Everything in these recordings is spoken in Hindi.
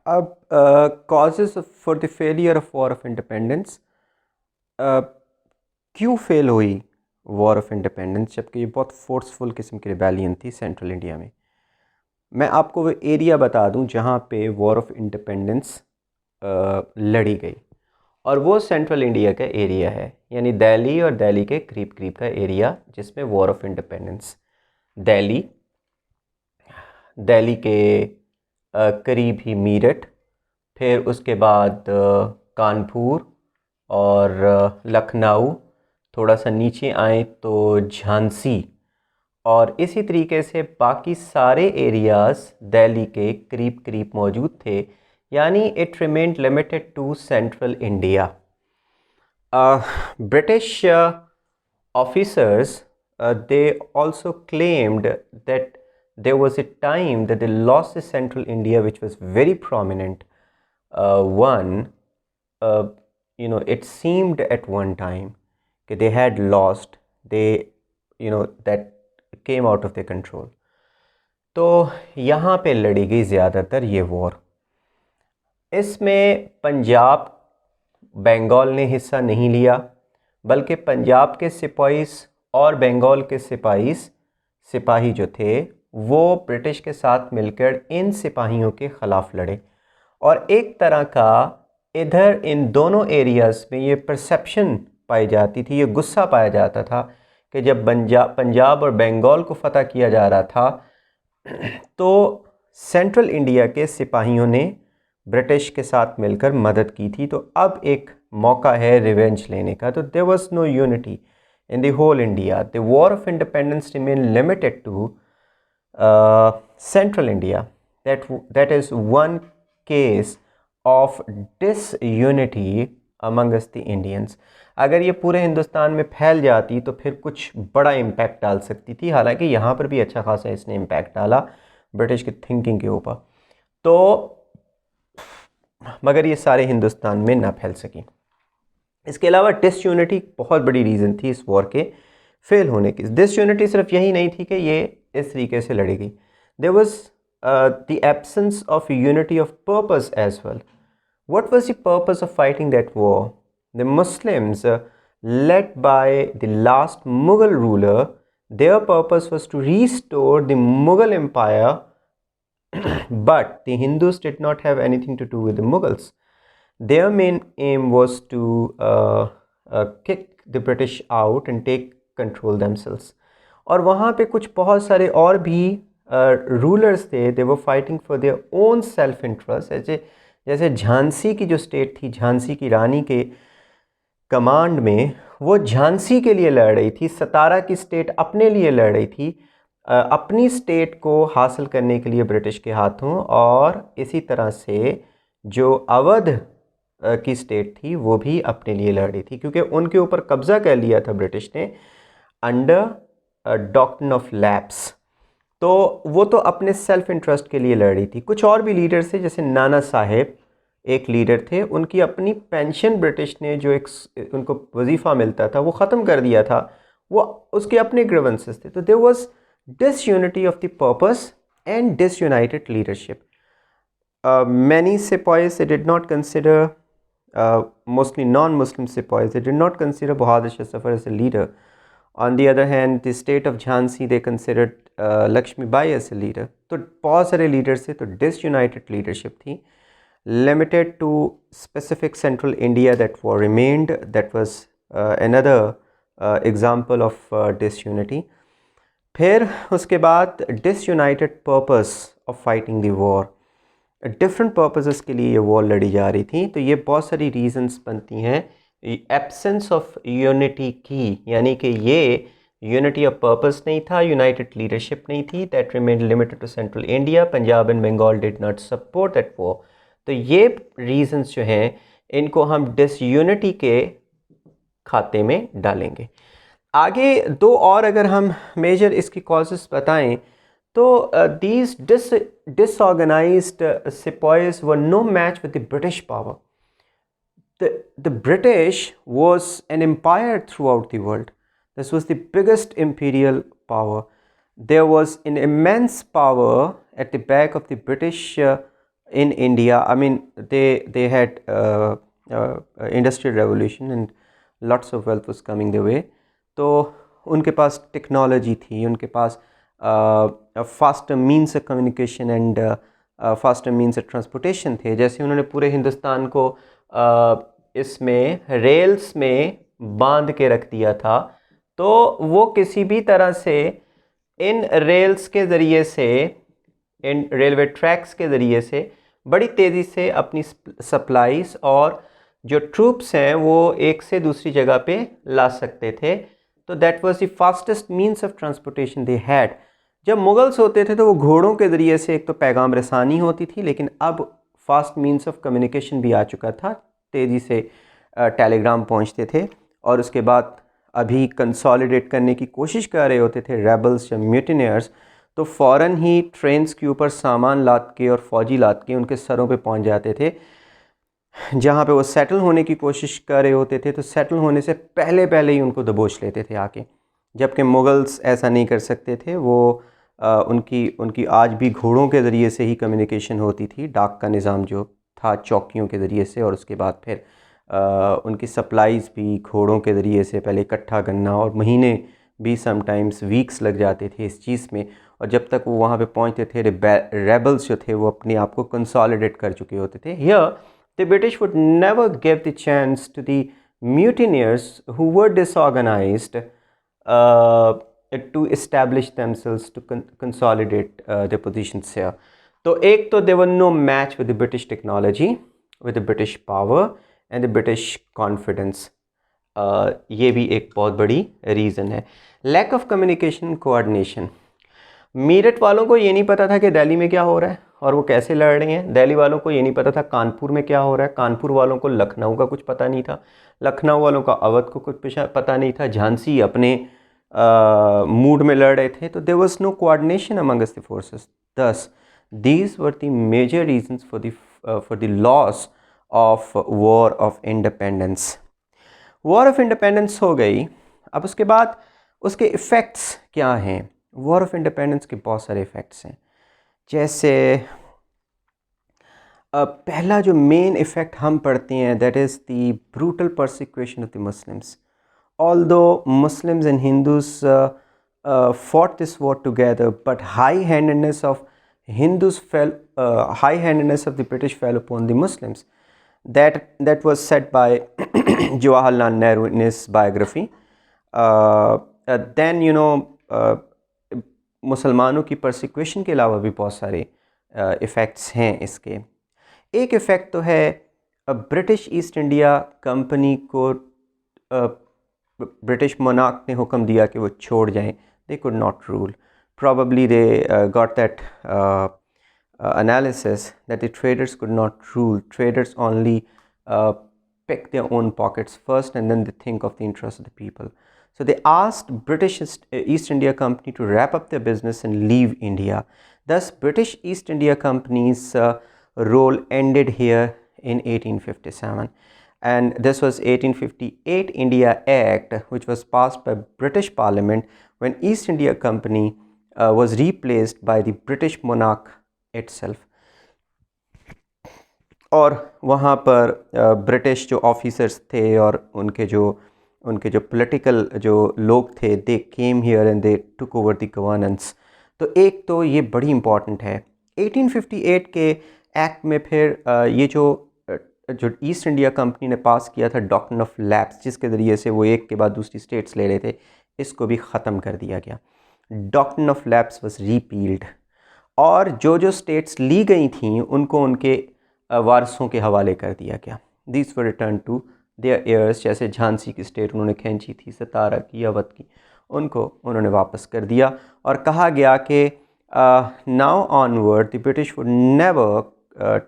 अब causes for the failure of war of independence, क्यों फेल हुई वॉर ऑफ इंडिपेंडेंस, जबकि ये बहुत फोर्सफुल किस्म की रिबेलियन थी सेंट्रल इंडिया में। मैं आपको वो एरिया बता दूं जहाँ पे वॉर ऑफ इंडिपेंडेंस लड़ी गई, और वो सेंट्रल इंडिया का एरिया है, यानी दिल्ली और दिल्ली के करीब करीब का एरिया जिसमें war of independence. Delhi, Delhi के करीब ही मीरठ, फिर उसके बाद कानपुर और लखनऊ, थोड़ा सा नीचे आए तो झांसी, और इसी तरीके से बाकी सारे एरियाज़ दिल्ली के करीब करीब मौजूद थे, यानी it remained limited to central India. British officers, they also claimed that there was a time that they lost the central India, which was very prominent. One, uh, it seemed at one time that they had lost, that came out of their control. तो यहाँ पे लड़ी गई ज़्यादातर ये वॉर। इसमें पंजाब, बंगाल ने हिस्सा नहीं लिया, बल्कि पंजाब के सिपाही और बंगाल के सिपाही जो थे वो ब्रिटिश के साथ मिलकर इन सिपाहियों के ख़िलाफ़ लड़े। और एक तरह का इधर इन दोनों एरियाज़ में ये परसेप्शन पाई जाती थी, ये गुस्सा पाया जाता था कि जब पंजाब और बंगाल को फ़तह किया जा रहा था तो सेंट्रल इंडिया के सिपाहियों ने ब्रिटिश के साथ मिलकर मदद की थी, तो अब एक मौका है रिवेंज लेने का। तो there was no unity in the whole India. The war of independence remain limited to central India. That is one case of disunity amongst the Indians. अगर ये पूरे हिंदुस्तान में फैल जाती तो फिर कुछ बड़ा इम्पैक्ट डाल सकती थी, हालांकि यहाँ पर भी अच्छा खासा इसने इम्पैक्ट डाला ब्रिटिश की थिंकिंग के ऊपर, तो मगर ये सारे हिंदुस्तान में ना फैल सकी। इसके अलावा डिसयूनिटी बहुत बड़ी रीज़न थी इस वॉर के फेल होने की। डिसयूनिटी सिर्फ यही नहीं थी कि ये इस तरीके से लड़ी गई, there was the absence of unity of purpose as well. What was the purpose of fighting that war? The Muslims, led by the last Mughal ruler, their purpose was to restore the Mughal empire, but the Hindus did not have anything to do with the Mughals. Their main aim was to kick the British out and take control themselves. और वहाँ पे कुछ बहुत सारे और भी रूलर्स थे, they were fighting for their own self interest। जैसे झांसी की जो स्टेट थी, झांसी की रानी के कमांड में, वो झांसी के लिए लड़ रही थी। सतारा की स्टेट अपने लिए लड़ रही थी, अपनी स्टेट को हासिल करने के लिए ब्रिटिश के हाथों, और इसी तरह से जो अवध की स्टेट थी वो भी अपने लिए लड़ रही थी, क्योंकि उनके ऊपर कब्ज़ा कर लिया था ब्रिटिश ने अंडर डॉक्ट्रिन ऑफ लैप्स। तो वो तो अपने सेल्फ इंटरेस्ट के लिए लड़ रही थी। कुछ और भी लीडर थे, जैसे नाना साहेब एक लीडर थे, उनकी अपनी पेंशन ब्रिटिश ने जो एक उनको वजीफ़ा मिलता था वो ख़त्म कर दिया था, वो उसके अपने ग्रीवेंसेस थे। तो there was disunity of the purpose and disunited leadership. Many sipahis they did not consider, mostly non-Muslim sepoys, they did not consider Bahadur Shah Zafar as a leader. On the other hand, the state of Jhansi, they considered Lakshmi Bai as a leader. तो बहुत सारे लीडर्स थे, तो disunited leadership थी, limited to specific central India that war remained. That was another example of disunity. फिर उसके बाद disunited purpose of fighting the war. Different purposes के लिए ये वॉर लड़ी जा रही थी। तो ये बहुत सारी रीजंस बनती हैं एब्सेंस ऑफ यूनिटी की, यानी कि ये यूनिटी ऑफ पर्पस नहीं था, यूनाइटेड लीडरशिप नहीं थी, that remain limited to central India, Punjab and Bengal did not support that war. तो ये रीजंस जो हैं इनको हम डिसयूनिटी के खाते में डालेंगे। आगे दो और अगर हम मेजर इसकी कॉजेस बताएं तो these disorganized sepoys were no match with the British power. The British was an empire throughout the world. This was the biggest imperial power. There was an immense power at the back of the British in India. I mean, they had industrial revolution and lots of wealth was coming their way. तो उनके पास टेक्नोलॉजी थी, उनके पास faster means of communication and faster means of transportation थे. जैसे उन्होंने पूरे हिंदुस्तान को इसमें रेल्स में बांध के रख दिया था, तो वो किसी भी तरह से इन रेल्स के ज़रिए से, इन रेलवे ट्रैक्स के ज़रिए से बड़ी तेज़ी से अपनी सप्लाईज और जो ट्रूप्स हैं वो एक से दूसरी जगह पे ला सकते थे. तो that was the fastest means of transportation they had. जब मुगल्स होते थे तो वो घोड़ों के ज़रिए से एक तो पैगाम रसानी होती थी, लेकिन अब फास्ट मीन्स ऑफ कम्युनिकेशन भी आ चुका था. तेज़ी से टेलीग्राम पहुंचते थे और उसके बाद अभी कंसोलिडेट करने की कोशिश कर रहे होते थे रेबल्स या म्यूटिनियर्स, तो फ़ौरन ही ट्रेन्स के ऊपर सामान लाद के और फ़ौजी लाद के उनके सरों पे पहुंच जाते थे. जहाँ पे वो सेटल होने की कोशिश कर रहे होते थे तो सेटल होने से पहले पहले ही उनको दबोच लेते थे आके. जबकि मुग़ल्स ऐसा नहीं कर सकते थे. वो उनकी आज भी घोड़ों के ज़रिए से ही कम्युनिकेशन होती थी. डाक का निज़ाम जो था चौकियों के ज़रिए से, और उसके बाद फिर उनकी सप्लाईज़ भी घोड़ों के ज़रिए से पहले इकट्ठा करना, और महीने भी समटाइम्स वीक्स लग जाते थे इस चीज़ में. और जब तक वो वहाँ पे पहुँचते थे रेबल्स जो थे वो अपने आप को कंसोलिडेट कर चुके होते थे. Here the British would never give the chance to the mutineers who were disorganized to establish themselves, to consolidate their positions here. तो एक तो there were no match with the British technology, with the British power and the British confidence. ये भी एक बहुत बड़ी रीज़न है. Lack of communication coordination. Meerut वालों को ये नहीं पता था कि दिल्ली में क्या हो रहा है और वो कैसे लड़ रहे हैं. दिल्ली वालों को ये नहीं पता था कानपुर में क्या हो रहा है. कानपुर वालों को लखनऊ का कुछ पता नहीं था. लखनऊ वालों का अवध को कुछ पता नहीं था. झांसी अपने मूड में लड़ रहे थे. तो there was no coordination amongst the forces. Thus these were the major reasons for the loss of war of independence. War of independence हो गई. अब उसके बाद उसके इफ़ेक्ट्स क्या हैं. वॉर ऑफ इंडिपेंडेंस के बहुत सारे इफ़ेक्ट्स हैं. जैसे पहला जो मेन इफ़ेक्ट हम पढ़ते हैं that is the brutal persecution of the Muslims. Although Muslims and Hindus fought this war together, but high-handedness of the British fell upon the Muslims. That was said by Jawaharlal Nehru in his biography. Then मुसलमानों की परसिक्यूशन के अलावा भी बहुत सारे इफ़ेक्ट्स हैं इसके. एक इफ़ेक्ट तो है ब्रिटिश ईस्ट इंडिया कंपनी को ब्रिटिश मोनार्क ने हुक्म दिया कि वो छोड़ जाएं. They could not rule. Probably they got that analysis that the traders could not rule. Traders only pick their own pockets first and then they think of the interest of the people. So they asked British East India Company to wrap up their business and leave India. Thus British East India Company's role ended here in 1857. And this was 1858 India Act, which was passed by British Parliament when East India Company was replaced by the British monarch itself. और वहाँ पर ब्रिटिश जो ऑफिसर्स थे और उनके जो पॉलिटिकल जो लोग थे they came here and they took over the governance. तो एक तो ये बड़ी इम्पॉर्टेंट है. 1858 के एक्ट में फिर ये जो ईस्ट इंडिया कंपनी ने पास किया था डॉक्ट्रिन ऑफ लैप्स, जिसके ज़रिए से वो एक के बाद दूसरी स्टेट्स ले रहे थे, इसको भी ख़त्म कर दिया गया. Doctrine of lapse was repealed और जो स्टेट्स ली गई थीं उनको उनके वारसों के हवाले कर दिया गया. This were return to their heirs. जैसे झांसी की स्टेट उन्होंने खींची थी, सतारा की, अवध की, उनको उन्होंने वापस कर दिया और कहा गया कि now onward the British would never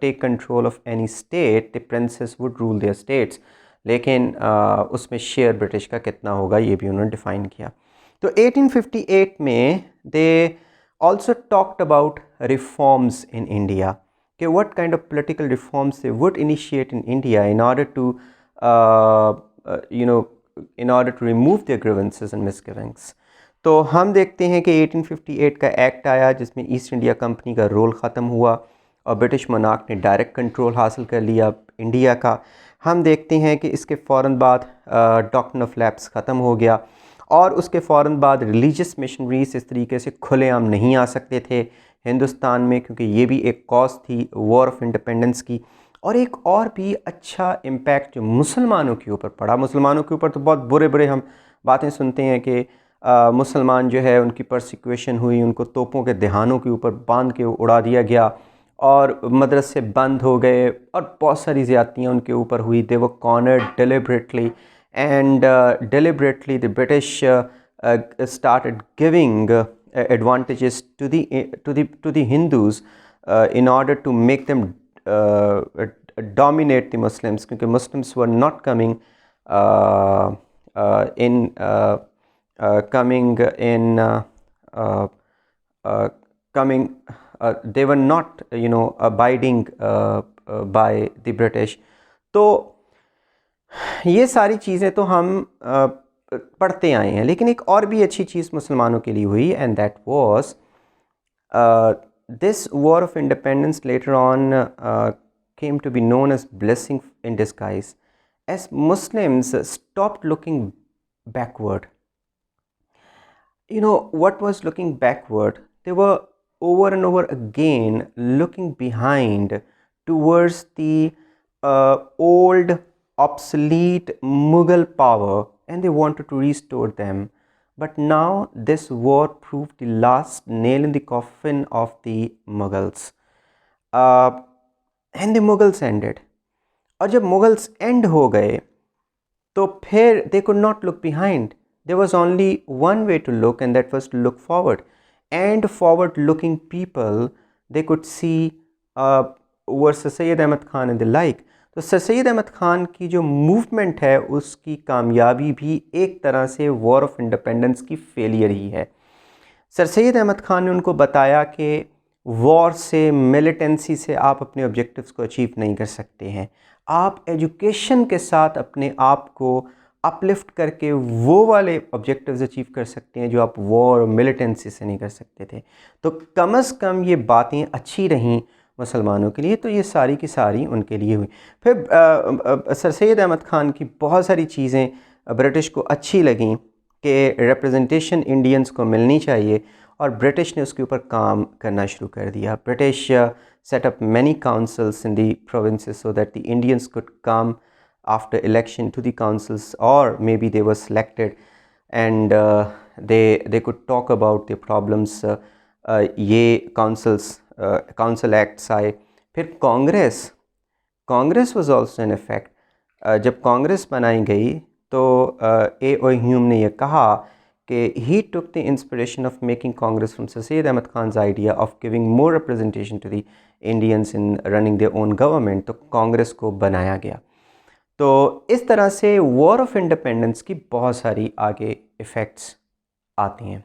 take control of any state, the princes would rule their states. लेकिन उसमें शेयर ब्रिटिश का कितना होगा ये भी उन्होंने डिफ़ाइन किया. तो 1858 में दे also talked about reforms in India. Okay, what kind of political reforms they would initiate in India in order to remove their grievances and misgivings. तो हम देखते हैं कि 1858 का एक्ट आया जिसमें ईस्ट इंडिया कंपनी का रोल ख़त्म हुआ और ब्रिटिश मोनार्क ने डायरेक्ट कंट्रोल हासिल कर लिया इंडिया का। हम देखते हैं कि इसके फ़ौरन बाद डॉक्ट्रिन ऑफ लैप्स ख़त्म हो गया और उसके फ़ौरन बाद रिलीजियस मिशनरीज इस तरीके से खुलेआम नहीं आ सकते थे हिंदुस्तान में, क्योंकि ये भी एक कॉज थी वॉर ऑफ इंडिपेंडेंस की। और एक और भी अच्छा इम्पैक्ट जो मुसलमानों के ऊपर पड़ा, मुसलमानों के ऊपर तो बहुत बुरे बुरे हम बातें सुनते हैं कि मुसलमान जो है उनकी परसिक्यूशन हुई, उनको तोपों के दहानों के ऊपर बांध के उड़ा दिया गया और मदरसे बंद हो गए और बहुत सारी ज़्यादतियाँ उनके ऊपर हुई। They were cornered deliberately and deliberately the British started giving advantages to the Hindus in order to make them dominate the Muslims, क्योंकि Muslims were not coming they were not abiding by the British। तो ये सारी चीज़ें तो हम पढ़ते आए हैं, लेकिन एक और भी अच्छी चीज़ मुसलमानों के लिए हुई, and that was this war of independence later on came to be known as blessing in disguise, as Muslims stopped looking backward. What was looking backward? They were over and over again looking behind towards the old obsolete Mughal power, and they wanted to restore them. But now this war proved the last nail in the coffin of the Mughals, and the Mughals ended। और जब मुगल्स एंड हो गए तो फिर they could not look behind. There was only one way to look, and that was to look forward. And forward looking people, they could see were Sir Syed Ahmad Khan and the like. तो सर सैयद अहमद ख़ान की जो मूवमेंट है उसकी कामयाबी भी एक तरह से वॉर ऑफ इंडिपेंडेंस की फेलियर ही है। सर सैयद अहमद ख़ान ने उनको बताया कि वॉर से, मिलिटेंसी से आप अपने ऑब्जेक्टिव्स को अचीव नहीं कर सकते हैं। आप एजुकेशन के साथ अपने आप को अपलिफ्ट करके वो वाले ऑब्जेक्टिव्स अचीव कर सकते हैं जो आप वॉर और मिलिटेंसी से नहीं कर सकते थे। तो कम से कम ये बातें अच्छी रहीं मुसलमानों के लिए, तो ये सारी की सारी उनके लिए हुई। फिर सर सैयद अहमद ख़ान की बहुत सारी चीज़ें ब्रिटिश को अच्छी लगीं कि रिप्रेजेंटेशन इंडियंस को मिलनी चाहिए, और ब्रिटिश ने उसके ऊपर काम करना शुरू कर दिया। British set up many councils in the provinces so that the Indians could come after election to the councils, or maybe they were selected, and they could talk about their problems। ये council acts आए। फिर Congress was also in effect। जब कांग्रेस बनाई गई तो A.O. Hume ने यह कहा कि he took the inspiration of making Congress from Sir Syed Ahmad Khan's idea of giving more representation to the Indians in running their own government। तो कांग्रेस को बनाया गया। तो इस तरह से वॉर ऑफ इंडिपेंडेंस की बहुत सारी आगे इफ़ेक्ट्स आती हैं।